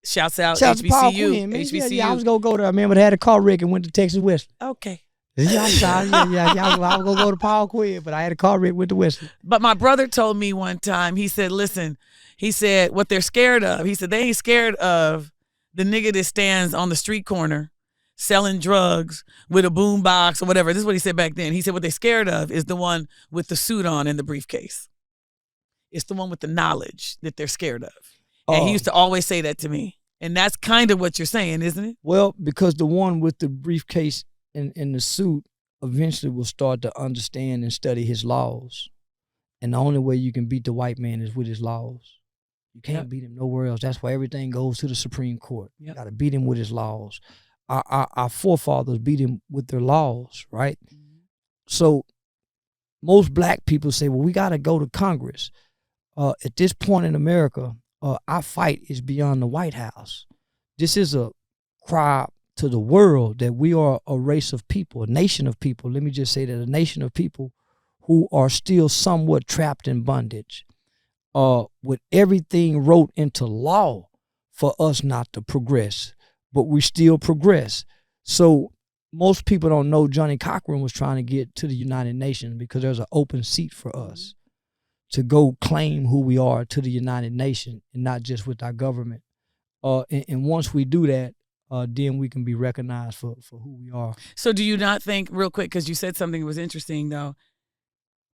Speaker 1: Shouts out
Speaker 4: Shout out to Paul
Speaker 1: HBCU.
Speaker 4: Quinn, man.
Speaker 1: HBCU.
Speaker 4: Yeah, I was gonna go there. I remember they had a car wreck and went to Texas West.
Speaker 1: Okay.
Speaker 4: Yeah, I'm sorry. I was gonna go to Paul Quinn, but I had a car wreck with the West.
Speaker 1: But my brother told me one time, he said, listen, he said, what they're scared of, he said, they ain't scared of the nigga that stands on the street corner selling drugs with a boom box or whatever. This is what he said back then. He said, what they're scared of is the one with the suit on and the briefcase. It's the one with the knowledge that they're scared of. And he used to always say that to me. And that's kind of what you're saying, isn't it?
Speaker 4: Well, because the one with the briefcase and the suit eventually will start to understand and study his laws. And the only way you can beat the white man is with his laws. You can't beat him nowhere else. That's why everything goes to the Supreme Court. You got to beat him with his laws. Our forefathers beat him with their laws, right? Mm-hmm. So most black people say, well, we got to go to Congress. At this point in America, our fight is beyond the White House. This is a cry to the world that we are a race of people, a nation of people. Let me just say that, a nation of people who are still somewhat trapped in bondage, with everything wrote into law for us not to progress, but we still progress. So most people don't know Johnny Cochran was trying to get to the United Nations because there's an open seat for us to go claim who we are to the United Nations, and not just with our government. And once we do that, then we can be recognized for who we are.
Speaker 1: So do you not think, real quick, because you said something that was interesting though,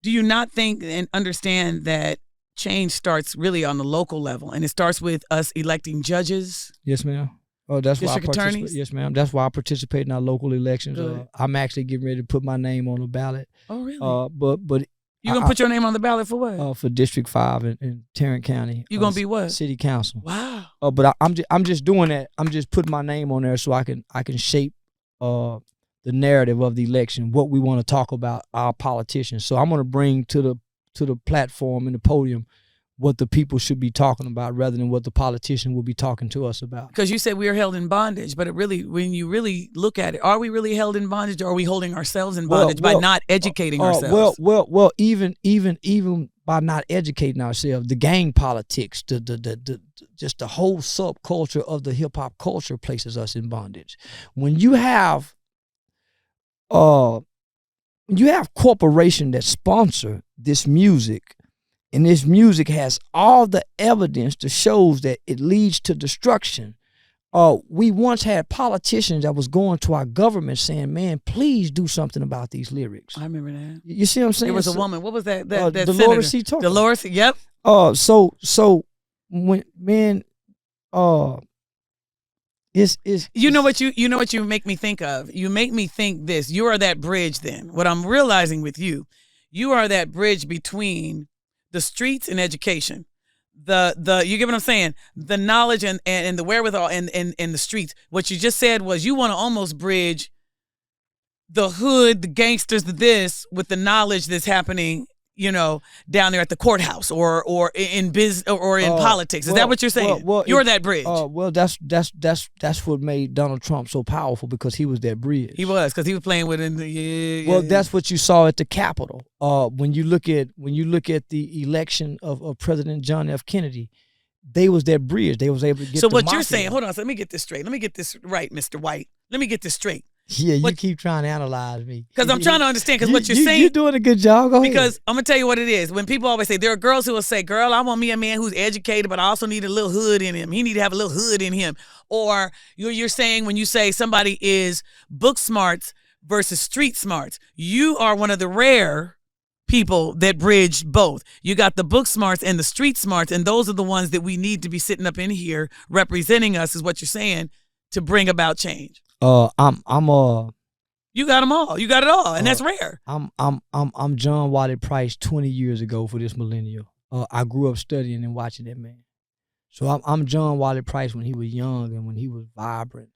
Speaker 1: do you not think and understand that change starts really on the local level, and it starts with us electing judges?
Speaker 4: Yes, ma'am. Oh, that's why I
Speaker 1: District attorneys?
Speaker 4: Yes, ma'am. That's why I participate in our local elections. I'm actually getting ready to put my name on the ballot.
Speaker 1: Oh, really?
Speaker 4: But
Speaker 1: you gonna put your name on the ballot for what?
Speaker 4: For District 5 in Tarrant County.
Speaker 1: You gonna be what?
Speaker 4: City Council.
Speaker 1: Wow.
Speaker 4: But I'm just doing that. I'm just putting my name on there so I can shape the narrative of the election, what we want to talk about, our politicians. So I'm gonna bring to the platform and the podium what the people should be talking about rather than what the politician will be talking to us about.
Speaker 1: Because you said we are held in bondage, but it really, when you really look at it, are we really held in bondage, or are we holding ourselves in bondage by not educating ourselves?
Speaker 4: Well, even by not educating ourselves, the gang politics, just the whole subculture of the hip hop culture places us in bondage. When you have corporations that sponsor this music, and this music has all the evidence that shows that it leads to destruction. We once had politicians that was going to our government saying, man, please do something about these lyrics.
Speaker 1: I remember that.
Speaker 4: You see what I'm saying?
Speaker 1: There was a woman. What was that
Speaker 4: Dolores C. Tucker.
Speaker 1: Dolores, yep.
Speaker 4: So when, man, it's
Speaker 1: you know what you make me think of? You make me think this. You are that bridge then. What I'm realizing with you are that bridge between the streets and education. You get what I'm saying? The knowledge and the wherewithal and the streets. What you just said was you want to almost bridge the hood, the gangsters, with the knowledge that's happening, down there at the courthouse or in business or in politics. Is that what you're saying? You're that bridge.
Speaker 4: Well, that's what made Donald Trump so powerful, because he was that bridge.
Speaker 1: He was, because he was playing with it.
Speaker 4: That's what you saw at the Capitol. When you look at the election of President John F. Kennedy, they was that bridge. They was able to get.
Speaker 1: So what you're saying? Hold on. So let me get this straight. Let me get this right, Mr. White. Let me get this straight.
Speaker 4: Yeah, you keep trying to analyze me.
Speaker 1: Because I'm trying to understand, because what you're saying.
Speaker 4: You're doing a good job. Go ahead.
Speaker 1: Because I'm going to tell you what it is. When people always say, there are girls who will say, girl, I want me a man who's educated, but I also need a little hood in him. He need to have a little hood in him. Or you're saying, when you say somebody is book smarts versus street smarts, you are one of the rare people that bridge both. You got the book smarts and the street smarts, and those are the ones that we need to be sitting up in here representing us, is what you're saying, to bring about change.
Speaker 4: You
Speaker 1: got them all. You got it all, and that's rare.
Speaker 4: I'm John Wiley Price 20 years ago for this millennial. I grew up studying and watching that man. So I'm John Wiley Price when he was young and when he was vibrant,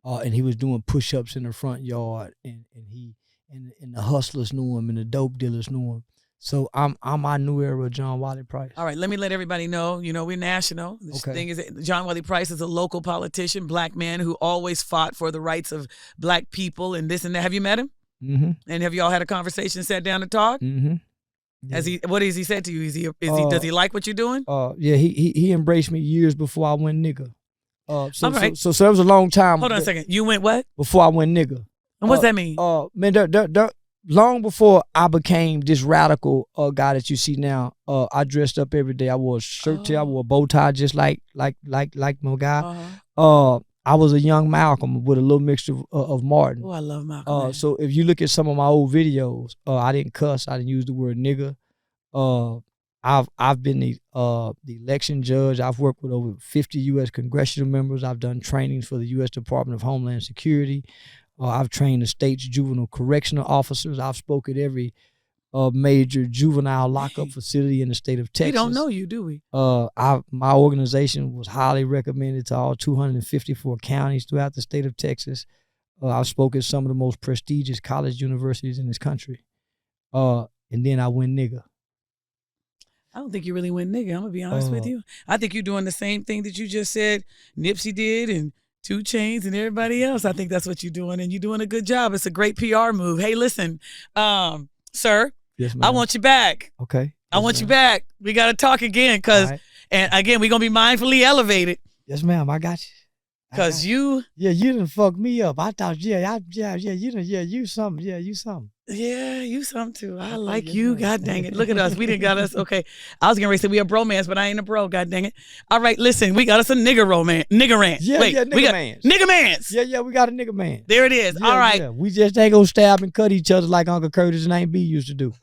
Speaker 4: and he was doing push-ups in the front yard, and the hustlers knew him and the dope dealers knew him. So I'm our new era of John Wiley Price. All
Speaker 1: right, let me let everybody know, we're national. This thing is, John Wiley Price is a local politician, black man who always fought for the rights of black people and this and that. Have you met him?
Speaker 4: Mm-hmm.
Speaker 1: And have y'all had a conversation, sat down and talked?
Speaker 4: Mm-hmm.
Speaker 1: Yeah. What has he said to you? Does he like what you're doing?
Speaker 4: Yeah, he embraced me years before I went nigga.
Speaker 1: All right.
Speaker 4: So it was a long time.
Speaker 1: Hold on a second. You went what?
Speaker 4: Before I went nigga.
Speaker 1: And what's that mean?
Speaker 4: Man, long before I became this radical guy that you see now, I dressed up every day. I wore a shirt tail, I wore a bow tie just like my guy. I was a young Malcolm with a little mixture of Martin.
Speaker 1: Oh, I love Malcolm.
Speaker 4: So if you look at some of my old videos, I didn't cuss. I didn't use the word nigga. I've been the election judge. I've worked with over 50 U.S. congressional members. I've done trainings for the U.S. Department of Homeland Security. I've trained the state's juvenile correctional officers. I've spoke at every major juvenile lockup facility in the state of Texas.
Speaker 1: We don't know you, do we?
Speaker 4: My organization was highly recommended to all 254 counties throughout the state of Texas. I've spoken at some of the most prestigious college universities in this country. And then I went nigga.
Speaker 1: I don't think you really went nigga. I'm going to be honest with you. I think you're doing the same thing that you just said Nipsey did and 2 Chainz and everybody else. I think that's what you're doing, and you're doing a good job. It's a great PR move. Hey, listen, sir,
Speaker 4: yes, ma'am.
Speaker 1: I want you back.
Speaker 4: Okay.
Speaker 1: I want you back. We got to talk again and again, we're going to be mindfully elevated.
Speaker 4: Yes, ma'am. I got you.
Speaker 1: Because you.
Speaker 4: Yeah, you done fucked me up. I thought, you something. Yeah, you something.
Speaker 1: Yeah, you something too. I like you. God dang it. Look at us. We didn't got us. Okay. I was going to say we a bromance, but I ain't a bro. God dang it. All right, listen. We got us a nigga rant.
Speaker 4: Yeah,
Speaker 1: Wait,
Speaker 4: nigga mans.
Speaker 1: Nigga mans.
Speaker 4: Yeah, we got a nigga man.
Speaker 1: There it is.
Speaker 4: Yeah,
Speaker 1: all right.
Speaker 4: Yeah. We just ain't going to stab and cut each other like Uncle Curtis and Aunt B used to do.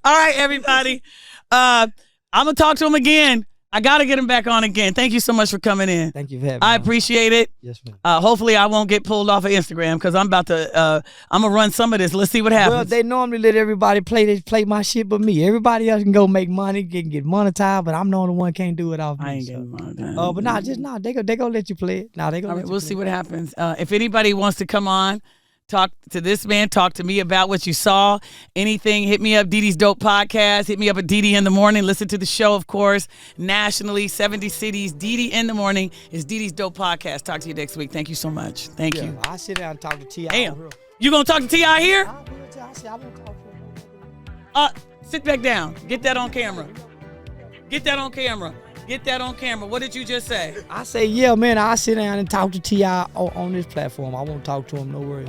Speaker 1: All right, everybody. I'm going to talk to him again. I got to get him back on again. Thank you so much for coming in.
Speaker 4: Thank you for having me.
Speaker 1: I appreciate it.
Speaker 4: Yes, ma'am.
Speaker 1: Hopefully I won't get pulled off of Instagram because I'm about to, I'm going to run some of this. Let's see what happens.
Speaker 4: Well, they normally let everybody play my shit but me. Everybody else can go make money, can get monetized, but I'm the only one can't do it off me.
Speaker 1: I ain't getting monetized.
Speaker 4: But they gonna let you play it. Nah, they gonna
Speaker 1: All right,
Speaker 4: let you
Speaker 1: we'll
Speaker 4: play
Speaker 1: see
Speaker 4: it.
Speaker 1: what happens. If anybody wants to come on, talk to this man, talk to me about what you saw, anything, hit me up, DeDe's Dope Podcast. Hit me up at DeDe in the Morning. Listen to the show, of course, nationally, 70 cities. DeDe in the Morning is DeDe's Dope Podcast. Talk to you next week. Thank you so much. Thank you.
Speaker 4: I sit down and talk to T.I.
Speaker 1: Damn. You going to talk to T.I. here?
Speaker 4: I won't talk to him.
Speaker 1: Sit back down. Get that on camera. Get that on camera. Get that on camera. What did you just say?
Speaker 4: I say, yeah, man, I sit down and talk to T.I. on this platform. I won't talk to him, no worries.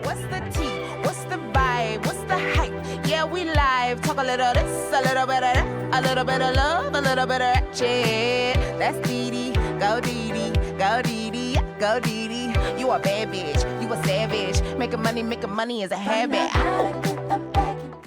Speaker 3: What's the tea? What's the vibe? What's the hype? Yeah, we live. Talk a little this, a little bit of that, a little bit of love, a little bit of ratchet. That's DeDe. Go DeDe. Go DeDe. Go DeDe. You a bad bitch. You a savage. Making money is a habit.